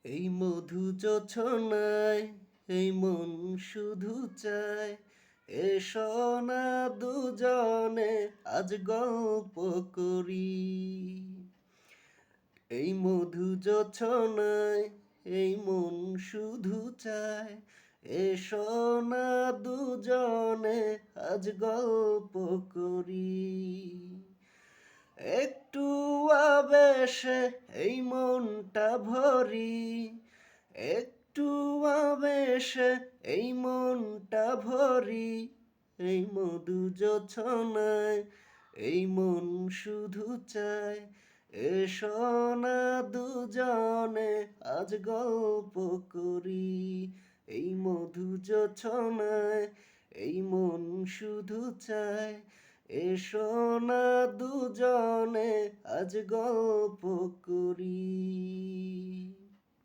এই মধু যোছনায় এই মন শুধু চায় এসো না দুজনে আজ গল্প করি। এই মধু যোছনায় এই মন শুধু চায় এসো না দুজনে আজ গল্প করি। একটু আবেশে এই মনটা ভরি, একটু আবেশে এই মনটা ভরি। এই মধু যোছনায় এই মন শুধু চায় এসো না দুজনে আজ গল্প করি। এই মধু যোছনায় এই মন শুধু চায় এসো না দুজনে আজ গল্প করি।